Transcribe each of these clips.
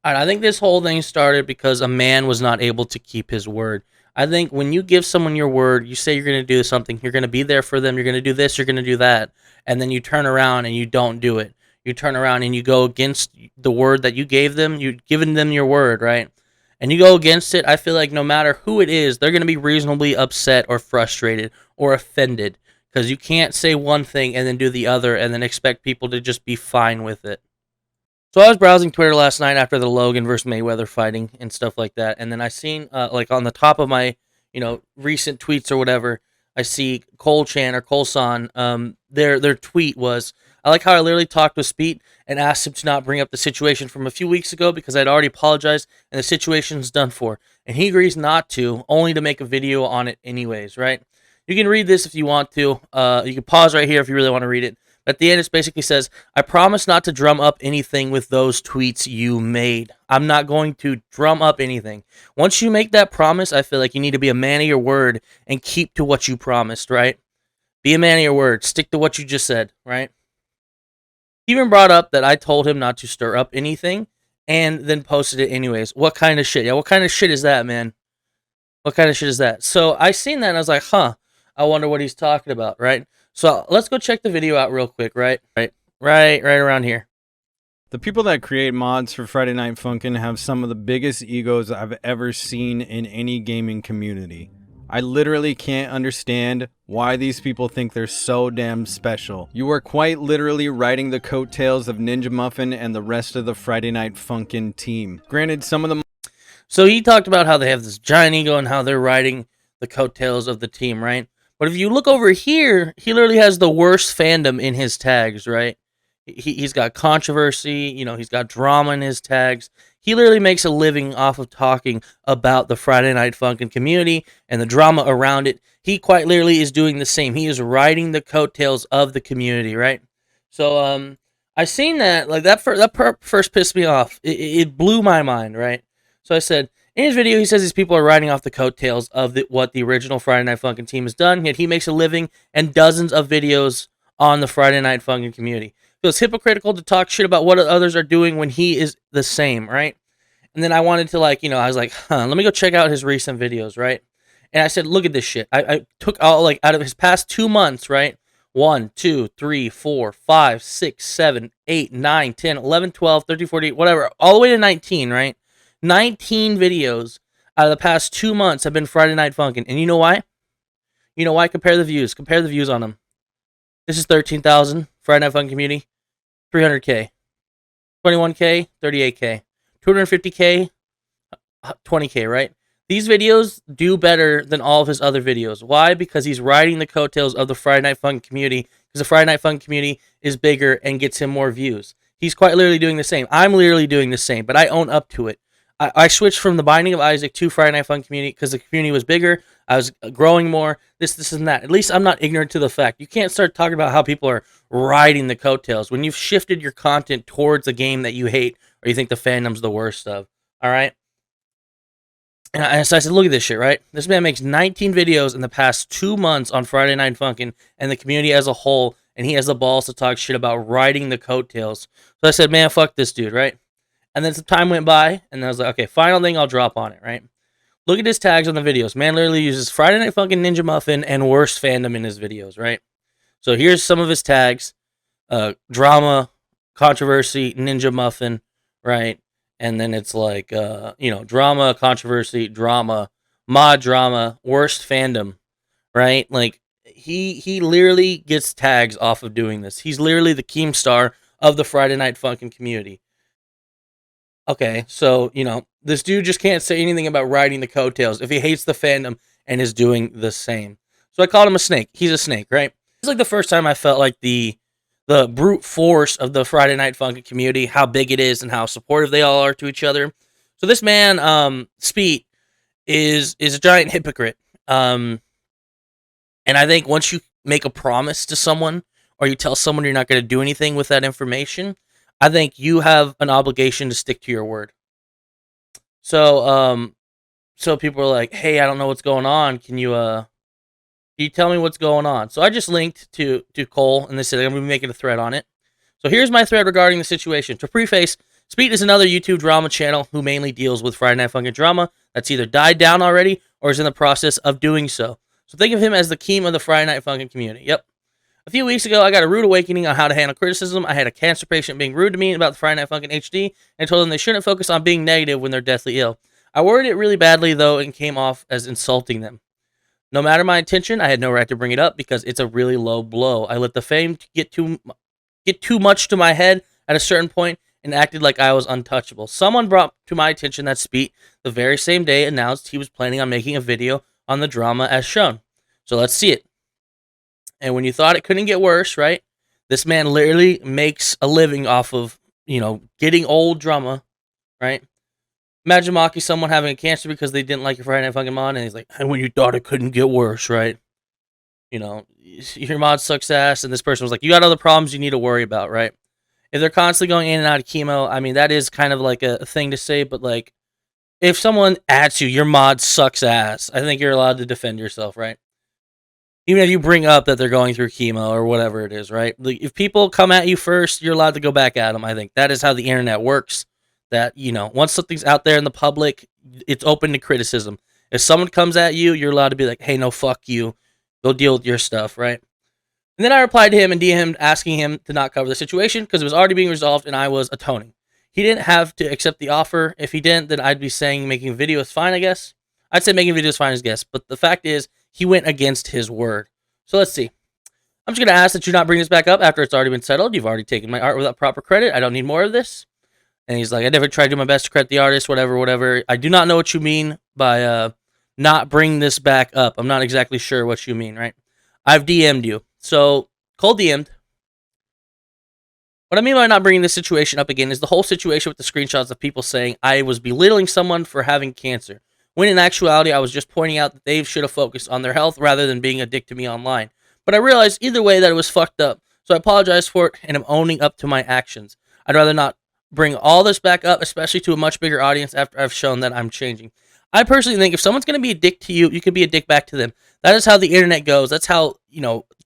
All right, I think this whole thing started because a man was not able to keep his word. I think when you give someone your word, you say you're going to do something, you're going to be there for them, you're going to do this, you're going to do that, and then you turn around and you don't do it. You turn around and you go against the word that you gave them. You've given them your word, right? And you go against it. I feel like no matter who it is, they're going to be reasonably upset or frustrated or offended because you can't say one thing and then do the other and then expect people to just be fine with it. So I was browsing Twitter last night after the Logan versus Mayweather fighting and stuff like that, and then I seen like on the top of my recent tweets or whatever, I see Cole Chan or Cole San. Their tweet was, I like how I literally talked with Speed and asked him to not bring up the situation from a few weeks ago because I'd already apologized and the situation's done for, and he agrees not to, only to make a video on it anyways. Right? You can read this if you want to. You can pause right here if you really want to read it. At the end, it basically says, I promise not to drum up anything with those tweets you made. I'm not going to drum up anything. Once you make that promise, I feel like you need to be a man of your word and keep to what you promised, right? Be a man of your word. Stick to what you just said, right? He even brought up that I told him not to stir up anything and then posted it anyways. What kind of shit? Yeah, what kind of shit is that, man? What kind of shit is that? So I seen that and I was like, huh, I wonder what he's talking about, right? So let's go check the video out real quick, right around here. The people that create mods for Friday Night Funkin' have some of the biggest egos I've ever seen in any gaming community. I literally can't understand why these people think they're so damn special. You are quite literally riding the coattails of Ninja Muffin and the rest of the Friday Night Funkin' team. Granted, some of the So he talked about how they have this giant ego and how they're riding the coattails of the team, right? But if you look over here, he literally has the worst fandom in his tags, right? He's got controversy, he's got drama in his tags. He literally makes a living off of talking about the Friday Night Funkin' community and the drama around it. He quite literally is doing the same. He is riding the coattails of the community, right? So, I seen that, like, first pissed me off. It blew my mind, right? So I said, in his video, he says these people are riding off the coattails of what the original Friday Night Funkin' team has done, yet he makes a living and dozens of videos on the Friday Night Funkin' community. Feels hypocritical to talk shit about what others are doing when he is the same, right? And then I wanted to, I was like, let me go check out his recent videos, right? And I said, look at this shit. I took all, out of his past 2 months, right? 1, 2, 3, 4, 5, 6, 7, 8, 9, 10, 11, 12, 13, 14, whatever, all the way to 19, right? 19 videos out of the past 2 months have been Friday Night Funkin'. And you know why? You know why? Compare the views. Compare the views on them. This is 13,000. Friday Night Funkin' community, 300K. 21K, 38K. 250K, 20K, right? These videos do better than all of his other videos. Why? Because he's riding the coattails of the Friday Night Funkin' community, because the Friday Night Funkin' community is bigger and gets him more views. He's quite literally doing the same. I'm literally doing the same, but I own up to it. I switched from the Binding of Isaac to Friday Night Funkin' community because the community was bigger. I was growing more. This, and that. At least I'm not ignorant to the fact. You can't start talking about how people are riding the coattails when you've shifted your content towards a game that you hate or you think the fandom's the worst of. All right? And so I said, look at this shit, right? This man makes 19 videos in the past 2 months on Friday Night Funkin' and the community as a whole, and he has the balls to talk shit about riding the coattails. So I said, man, fuck this dude, right? And then some time went by, and I was like, okay, final thing I'll drop on it, right? Look at his tags on the videos. Man literally uses Friday Night Funkin', Ninja Muffin, and worst fandom in his videos, right? So here's some of his tags. Drama, controversy, Ninja Muffin, right? And then it's like, drama, controversy, drama, mod drama, worst fandom, right? Like, he literally gets tags off of doing this. He's literally the Keemstar of the Friday Night Funkin' community. Okay, so, this dude just can't say anything about riding the coattails if he hates the fandom and is doing the same. So I called him a snake. He's a snake, right? It's like the first time I felt like the brute force of the Friday Night Funkin' community, how big it is and how supportive they all are to each other. So this man, Speed, is a giant hypocrite. And I think once you make a promise to someone or you tell someone you're not going to do anything with that information, I think you have an obligation to stick to your word. So, so people are like, "Hey, I don't know what's going on. Can you tell me what's going on?" So I just linked to Cole, and they said I'm going to be making a thread on it. So here's my thread regarding the situation. To preface, Speed is another YouTube drama channel who mainly deals with Friday Night Funkin' drama that's either died down already or is in the process of doing so. So think of him as the king of the Friday Night Funkin' community. Yep. A few weeks ago, I got a rude awakening on how to handle criticism. I had a cancer patient being rude to me about the Friday Night Funkin' HD and told them they shouldn't focus on being negative when they're deathly ill. I worded it really badly, though, and came off as insulting them. No matter my intention, I had no right to bring it up because it's a really low blow. I let the fame get too much to my head at a certain point and acted like I was untouchable. Someone brought to my attention that Speed, the very same day, announced he was planning on making a video on the drama as shown. So let's see it. And when you thought it couldn't get worse, right? This man literally makes a living off of, getting old drama, right? Imagine mocking someone having a cancer because they didn't like your Friday Night Funkin' mod, and he's like, and when you thought it couldn't get worse, right? Your mod sucks ass, and this person was like, you got other problems you need to worry about, right? If they're constantly going in and out of chemo, I mean, that is kind of like a thing to say, but like, if someone adds you, your mod sucks ass, I think you're allowed to defend yourself, right? Even if you bring up that they're going through chemo or whatever it is, right? Like, if people come at you first, you're allowed to go back at them, I think. That is how the internet works. That, once something's out there in the public, it's open to criticism. If someone comes at you, you're allowed to be like, hey, no, fuck you. Go deal with your stuff, right? And then I replied to him and DM'd asking him to not cover the situation because it was already being resolved and I was atoning. He didn't have to accept the offer. If he didn't, then I'd be saying making a video is fine, I guess. I'd say making a video is fine, I guess. But the fact is, he went against his word. So let's see. I'm just going to ask that you not bring this back up after it's already been settled. You've already taken my art without proper credit. I don't need more of this. And he's like, I never tried to do my best to credit the artist, whatever. I do not know what you mean by not bring this back up. I'm not exactly sure what you mean, right? I've DM'd you. So, cold DM'd. What I mean by not bringing this situation up again is the whole situation with the screenshots of people saying I was belittling someone for having cancer, when in actuality I was just pointing out that they should have focused on their health rather than being a dick to me online. But I realized either way that it was fucked up, so I apologize for it and am owning up to my actions. I'd rather not bring all this back up, especially to a much bigger audience after I've shown that I'm changing. I personally think if someone's going to be a dick to you, you can be a dick back to them. That is how the internet goes. That's how,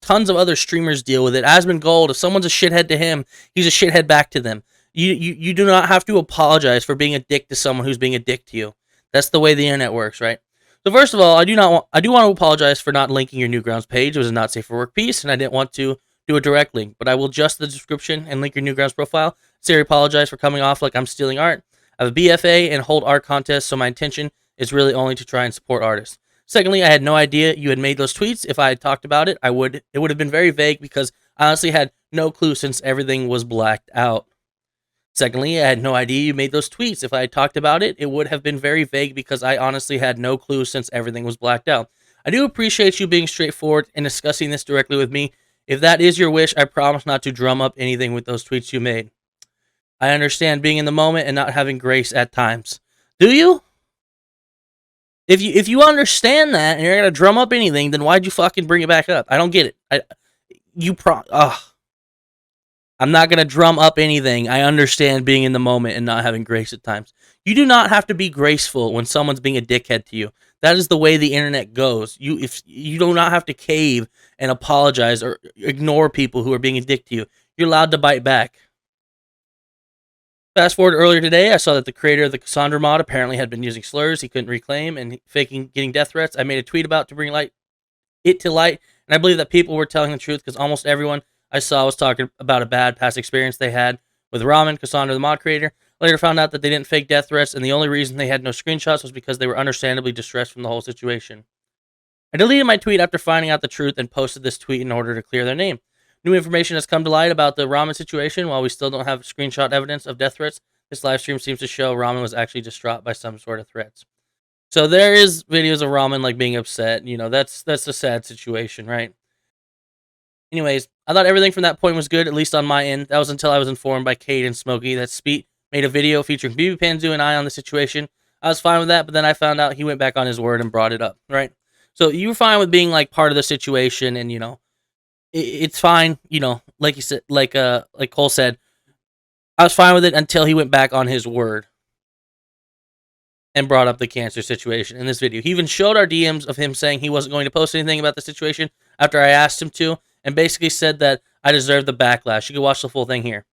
tons of other streamers deal with it. Asmongold, if someone's a shithead to him, he's a shithead back to them. You do not have to apologize for being a dick to someone who's being a dick to you. That's the way the internet works, right? So first of all, I do want to apologize for not linking your Newgrounds page. It was a not safe for work piece, and I didn't want to do a direct link, but I will adjust the description and link your Newgrounds profile. Sincerely apologize for coming off like I'm stealing art. I have a BFA and hold art contests, so my intention is really only to try and support artists. Secondly, I had no idea you had made those tweets. If I had talked about it, it would have been very vague because I honestly had no clue since everything was blacked out. Secondly, I had no idea you made those tweets. If I had talked about it, it would have been very vague because I honestly had no clue since everything was blacked out. I do appreciate you being straightforward and discussing this directly with me. If that is your wish, I promise not to drum up anything with those tweets you made. I understand being in the moment and not having grace at times. Do you? If you understand that and you're gonna drum up anything, then why'd you fucking bring it back up? I don't get it. I'm not gonna drum up anything. I understand being in the moment and not having grace at times. You do not have to be graceful when someone's being a dickhead to you. That is the way the internet goes. If you do not have to cave and apologize or ignore people who are being a dick to you. You're allowed to bite back. Fast forward earlier today, I saw that the creator of the Cassandra mod apparently had been using slurs he couldn't reclaim and faking getting death threats. I made a tweet about to bring it to light, and I believe that people were telling the truth because almost everyone I saw was talking about a bad past experience they had with Ramen, Cassandra, the mod creator. Later found out that they didn't fake death threats, and the only reason they had no screenshots was because they were understandably distressed from the whole situation. I deleted my tweet after finding out the truth and posted this tweet in order to clear their name. New information has come to light about the Ramen situation. While we still don't have screenshot evidence of death threats, this live stream seems to show Ramen was actually distraught by some sort of threats. So there is videos of Ramen being upset. That's a sad situation, right? Anyways, I thought everything from that point was good, at least on my end. That was until I was informed by Cade and Smokey that Speed made a video featuring BB Panzu and I on the situation. I was fine with that, but then I found out he went back on his word and brought it up, right? So you were fine with being part of the situation, and it's fine, like you said, like Cole said, I was fine with it until he went back on his word and brought up the cancer situation in this video. He even showed our DMs of him saying he wasn't going to post anything about the situation after I asked him to, and basically said that I deserved the backlash. You can watch the full thing here.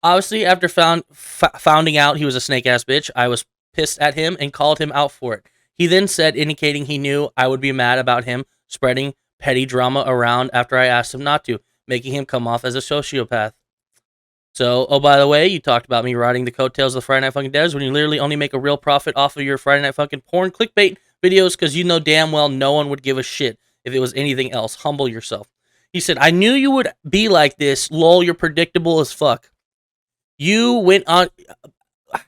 Obviously, after founding out he was a snake ass bitch, I was pissed at him and called him out for it. He then said, indicating he knew I would be mad about him spreading petty drama around after I asked him not to, making him come off as a sociopath. So, oh, by the way, you talked about me riding the coattails of the Friday Night Funkin' devs when you literally only make a real profit off of your Friday Night Funkin' porn clickbait videos because you know damn well no one would give a shit if it was anything else. Humble yourself. He said, I knew you would be like this. Lol, you're predictable as fuck. You went on.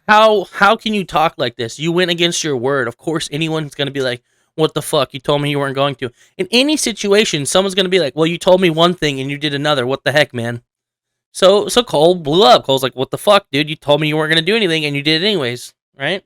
How can you talk like this? You went against your word. Of course, anyone's going to be like, what the fuck? You told me you weren't going to. In any situation, someone's going to be like, well, you told me one thing and you did another. What the heck, man? So Cole blew up. Cole's like, what the fuck, dude? You told me you weren't going to do anything, and you did it anyways, right?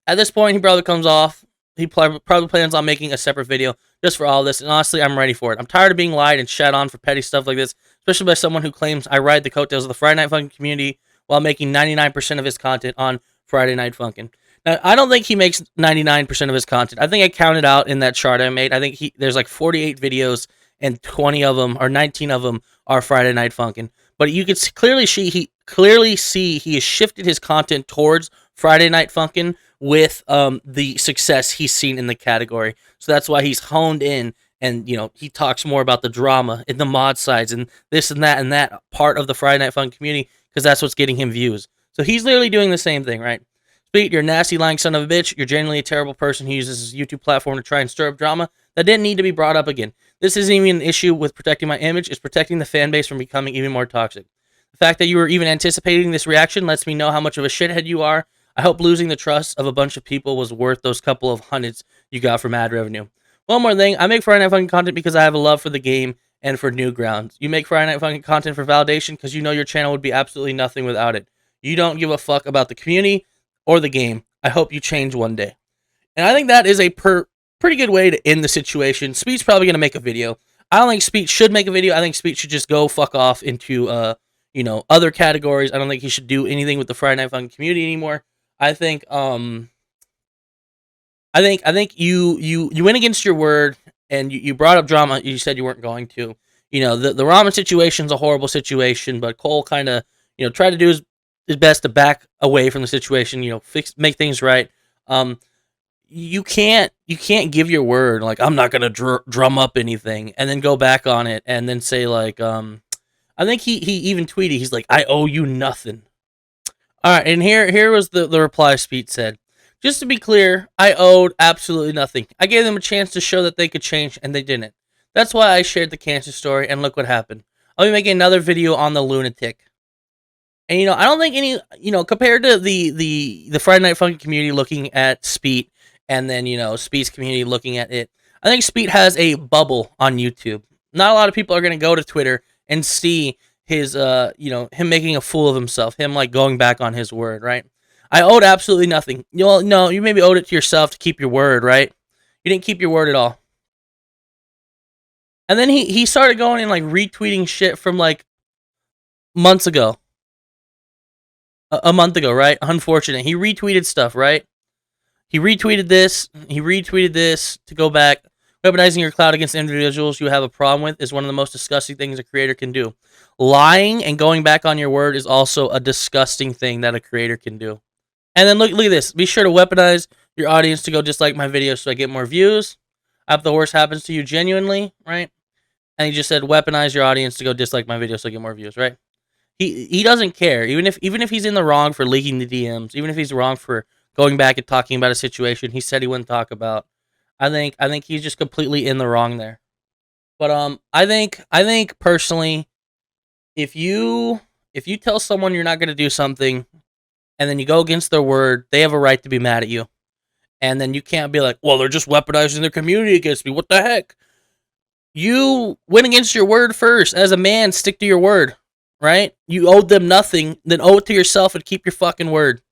At this point, he probably comes off. He probably plans on making a separate video just for all this, and honestly, I'm ready for it. I'm tired of being lied and shat on for petty stuff like this, especially by someone who claims I ride the coattails of the Friday Night Funkin' community while making 99% of his content on Friday Night Funkin'. Now, I don't think he makes 99% of his content. I think I counted out in that chart I made. I think there's like 48 videos, and 20 of them or 19 of them are Friday Night Funkin'. But you can clearly see he has shifted his content towards Friday Night Funkin' with the success he's seen in the category. So that's why he's honed in, and he talks more about the drama in the mod sides and this and that part of the Friday Night Funkin' community because that's what's getting him views. So he's literally doing the same thing, right? Speed, you're a nasty, lying son of a bitch. You're genuinely a terrible person who uses his YouTube platform to try and stir up drama that didn't need to be brought up again. This isn't even an issue with protecting my image. It's protecting the fan base from becoming even more toxic. The fact that you were even anticipating this reaction lets me know how much of a shithead you are. I hope losing the trust of a bunch of people was worth those couple of hundreds you got from ad revenue. One more thing, I make Friday Night Funkin' content because I have a love for the game and for Newgrounds. You make Friday Night Funkin' content for validation because you know your channel would be absolutely nothing without it. You don't give a fuck about the community or the game. I hope you change one day. And I think that is a pretty good way to end the situation. Speed's probably going to make a video. I don't think Speed should make a video. I think Speed should just go fuck off into, other categories. I don't think he should do anything with the Friday Night Funkin' community anymore. I think you went against your word and you brought up drama. You said you weren't going to. The ramen situation's a horrible situation, but Cole kind of, tried to do his best to back away from the situation, make things right. You can't give your word, like, I'm not going to drum up anything, and then go back on it, and then say, like, I think he even tweeted, he's like, I owe you nothing. Alright, and here was the reply Speed said. Just to be clear, I owed absolutely nothing. I gave them a chance to show that they could change, and they didn't. That's why I shared the cancer story, and look what happened. I'll be making another video on the lunatic. And, I don't think any, compared to the Friday Night Funkin' community looking at Speed, and then, Speed's community looking at it, I think Speed has a bubble on YouTube. Not a lot of people are going to go to Twitter and see his, him making a fool of himself, him, like, going back on his word, right? I owed absolutely nothing. No, you maybe owed it to yourself to keep your word, right? You didn't keep your word at all. And then he started going and, like, retweeting shit from, like, months ago. A month ago, right? Unfortunate. He retweeted stuff, right? He retweeted this to go back. Weaponizing your cloud against individuals you have a problem with is one of the most disgusting things a creator can do. Lying and going back on your word is also a disgusting thing that a creator can do. And then look at this. Be sure to weaponize your audience to go dislike my videos so I get more views. I hope the worst happens to you genuinely, right? And he just said weaponize your audience to go dislike my videos so I get more views, right? He doesn't care. Even if he's in the wrong for leaking the DMs, even if he's wrong for going back and talking about a situation he said he wouldn't talk about, I think he's just completely in the wrong there. But I think personally, if you tell someone you're not going to do something, and then you go against their word, they have a right to be mad at you. And then you can't be like, well, they're just weaponizing their community against me. What the heck? You went against your word first. As a man, stick to your word. Right? You owed them nothing, then owe it to yourself and keep your fucking word.